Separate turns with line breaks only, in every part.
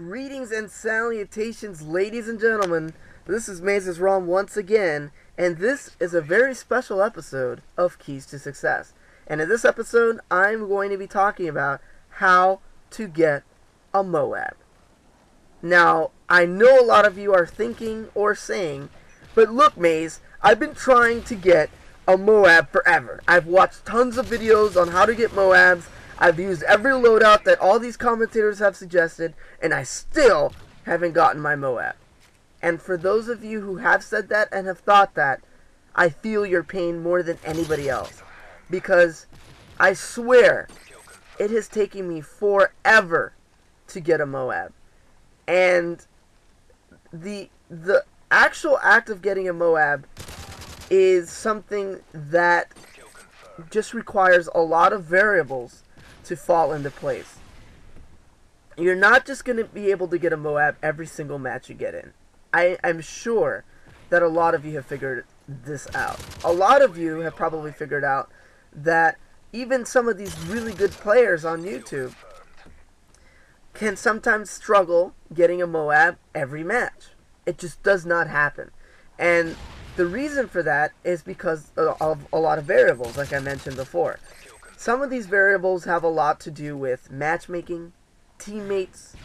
Greetings and salutations, ladies and gentlemen. This is MazezRealm once again, and this is a very special episode of Keys to Success. And in this episode, I'm going to be talking about how to get a M.O.A.B. Now, I know a lot of you are thinking or saying, but look, Maze, I've been trying to get a M.O.A.B. forever. I've watched tons of videos on how to get M.O.A.Bs. I've used every loadout that all these commentators have suggested, and I still haven't gotten my M.O.A.B. And for those of you who have said that and have thought that, I feel your pain more than anybody else. Because I swear, it has taken me forever to get a M.O.A.B. And the actual act of getting a M.O.A.B. is something that just requires a lot of variables to fall into place. You're not just going to be able to get a M.O.A.B. every single match you get in. I'm sure that a lot of you have figured this out. A lot of you have probably figured out that even some of these really good players on YouTube can sometimes struggle getting a M.O.A.B. every match. It just does not happen. And the reason for that is because of a lot of variables, like I mentioned before. Some of these variables have a lot to do with matchmaking, teammates,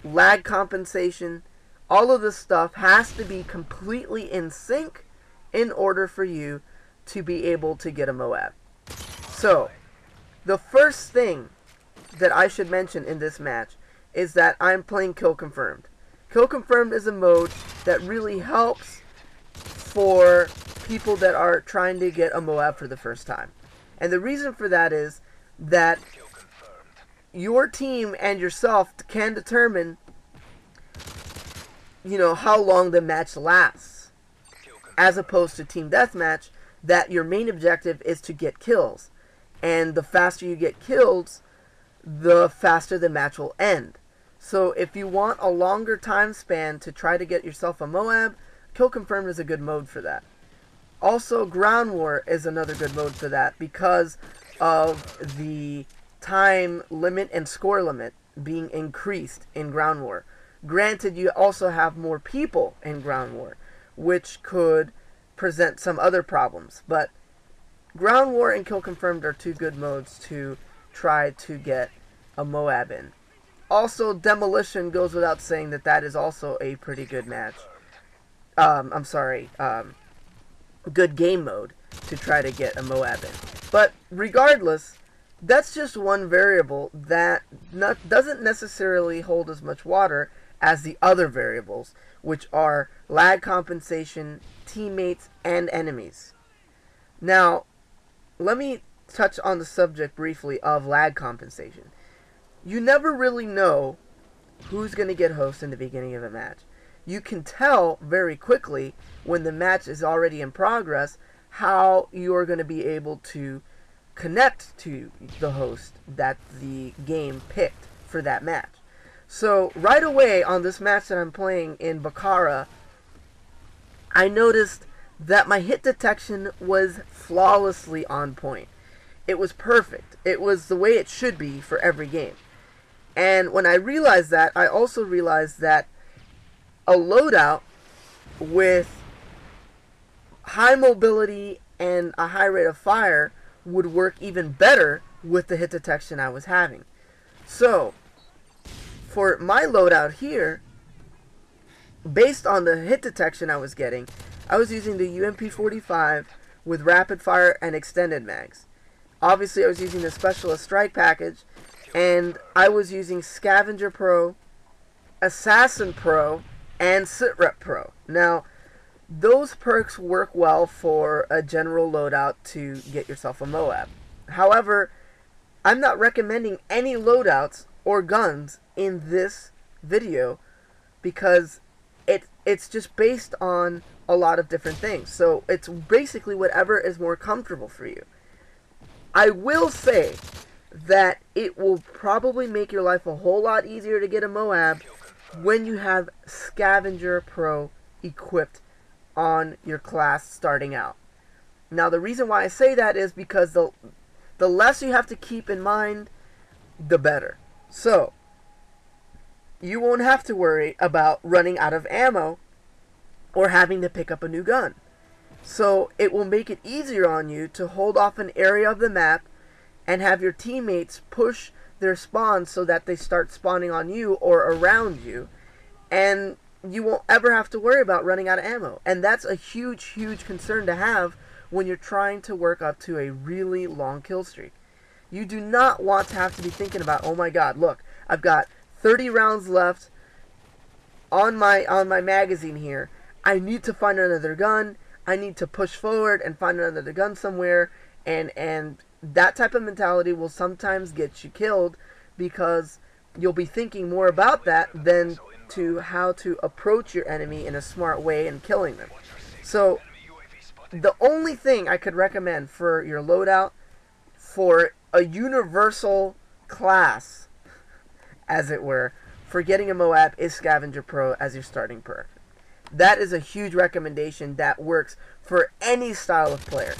lag compensation. All of this stuff has to be completely in sync in order for you to be able to get a M.O.A.B. So, the first thing that I should mention in this match is that I'm playing Kill Confirmed. Kill Confirmed is a mode that really helps for people that are trying to get a M.O.A.B. for the first time. And the reason for that is that your team and yourself can determine, how long the match lasts. As opposed to Team Deathmatch, that your main objective is to get kills. And the faster you get kills, the faster the match will end. So if you want a longer time span to try to get yourself a M.O.A.B., Kill Confirmed is a good mode for that. Also, Ground War is another good mode for that because of the time limit and score limit being increased in Ground War. Granted, you also have more people in Ground War, which could present some other problems. But Ground War and Kill Confirmed are two good modes to try to get a M.O.A.B. in. Also, Demolition goes without saying that is also a pretty good match. Good game mode to try to get a M.O.A.B. in. But regardless, that's just one variable that doesn't necessarily hold as much water as the other variables, which are lag compensation, teammates, and enemies. Now, let me touch on the subject briefly of lag compensation. You never really know who's going to get host in the beginning of a match. You can tell very quickly when the match is already in progress how you're going to be able to connect to the host that the game picked for that match. So right away on this match that I'm playing in Baccarat, I noticed that my hit detection was flawlessly on point. It was perfect. It was the way it should be for every game. And when I realized that, I also realized that a loadout with high mobility and a high rate of fire would work even better with the hit detection I was having. So, for my loadout here, based on the hit detection I was getting, I was using the UMP-45 with rapid fire and extended mags. Obviously, I was using the Specialist Strike package, and I was using Scavenger Pro, Assassin Pro, and Sitrep Pro. Now, those perks work well for a general loadout to get yourself a M.O.A.B. However, I'm not recommending any loadouts or guns in this video because it's just based on a lot of different things. So it's basically whatever is more comfortable for you. I will say that it will probably make your life a whole lot easier to get a M.O.A.B. when you have Scavenger Pro equipped on your class starting out. Now, the reason why I say that is because the less you have to keep in mind, the better. So, you won't have to worry about running out of ammo or having to pick up a new gun. So it will make it easier on you to hold off an area of the map and have your teammates push their spawns so that they start spawning on you or around you, and you won't ever have to worry about running out of ammo. And that's a huge, huge concern to have when you're trying to work up to a really long kill streak. You do not want to have to be thinking about, oh my god, look, I've got 30 rounds left on my magazine here. I need to find another gun. I need to push forward and find another gun somewhere, and that type of mentality will sometimes get you killed, because you'll be thinking more about that than to how to approach your enemy in a smart way and killing them. So the only thing I could recommend for your loadout, for a universal class, as it were, for getting a M.O.A.B is Scavenger Pro as your starting perk. That is a huge recommendation that works for any style of player.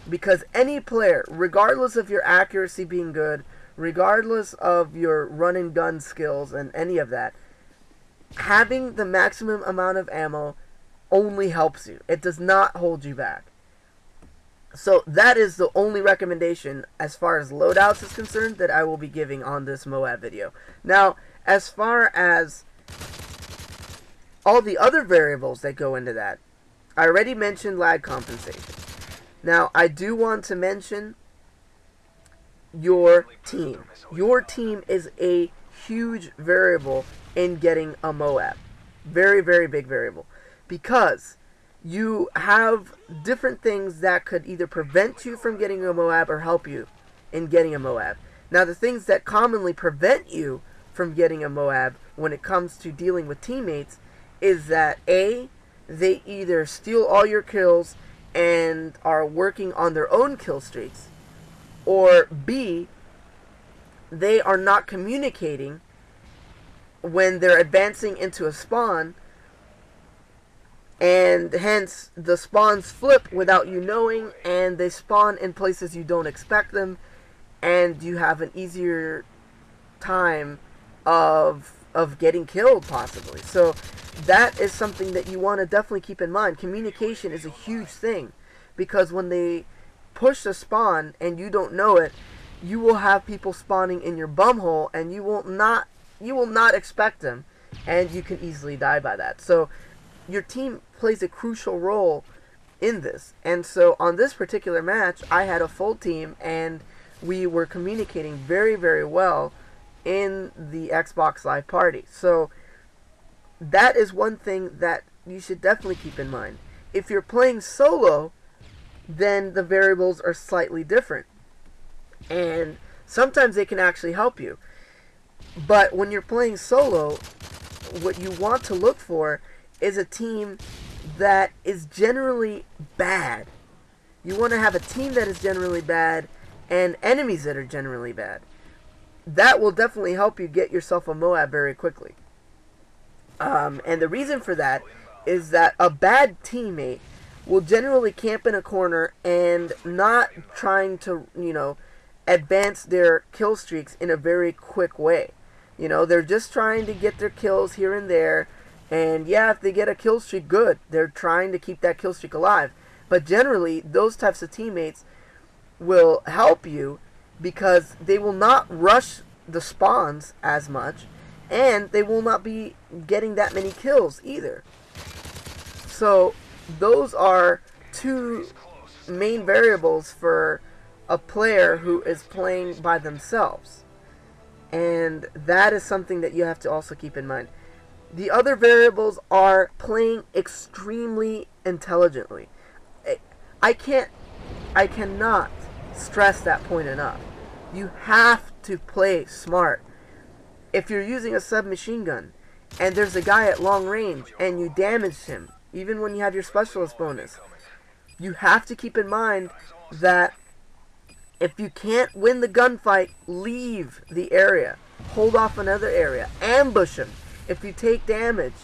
Because any player, regardless of your accuracy being good, regardless of your run and gun skills and any of that, having the maximum amount of ammo only helps you. It does not hold you back. So that is the only recommendation as far as loadouts is concerned that I will be giving on this M.O.A.B video. Now, as far as all the other variables that go into that, I already mentioned lag compensation. Now, I do want to mention your team. Your team is a huge variable in getting a M.O.A.B. Very, very big variable. Because you have different things that could either prevent you from getting a M.O.A.B or help you in getting a M.O.A.B. Now, the things that commonly prevent you from getting a M.O.A.B when it comes to dealing with teammates is that A, they either steal all your kills and are working on their own kill streaks, or B, they are not communicating when they're advancing into a spawn, and hence the spawns flip without you knowing, and they spawn in places you don't expect them, and you have an easier time of getting killed, possibly. So that is something that you want to definitely keep in mind. Communication is a huge thing, because when they push the spawn and you don't know it, you will have people spawning in your bumhole, and you will not expect them, and you can easily die by that. So your team plays a crucial role in this. And so on this particular match, I had a full team, and we were communicating very, very well in the Xbox Live party. So that is one thing that you should definitely keep in mind. If you're playing solo, then the variables are slightly different, and sometimes they can actually help you. But when you're playing solo, what you want to look for is a team that is generally bad. You want to have a team that is generally bad and enemies that are generally bad. That will definitely help you get yourself a M.O.A.B very quickly. And the reason for that is that a bad teammate will generally camp in a corner and not trying to, advance their kill streaks in a very quick way. They're just trying to get their kills here and there. And yeah, if they get a kill streak, good. They're trying to keep that kill streak alive. But generally, those types of teammates will help you because they will not rush the spawns as much, and they will not be getting that many kills either. So those are two main variables for a player who is playing by themselves, and that is something that you have to also keep in mind. The other variables are playing extremely intelligently. I cannot stress that point enough. You have to play smart. If you're using a submachine gun and there's a guy at long range and you damage him, even when you have your specialist bonus, you have to keep in mind that if you can't win the gunfight, leave the area. Hold off another area. Ambush him. If you take damage,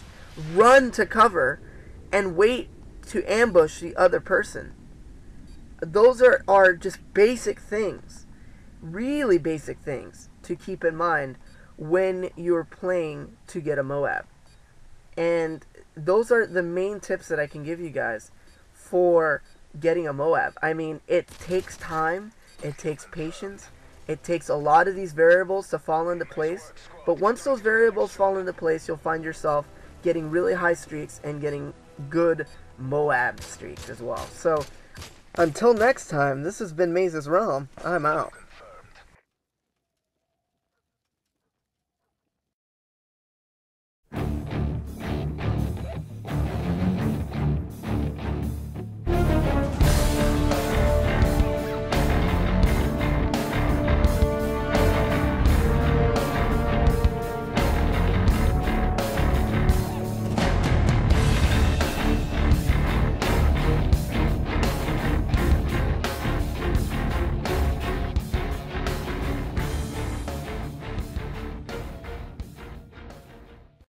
run to cover and wait to ambush the other person. Those are just basic things, really basic things to keep in mind when you're playing to get a M.O.A.B. And those are the main tips that I can give you guys for getting a M.O.A.B. I mean, it takes time, it takes patience, it takes a lot of these variables to fall into place, but once those variables fall into place, you'll find yourself getting really high streaks and getting good M.O.A.B. streaks as well. So, until next time, this has been MazezRealm. I'm out.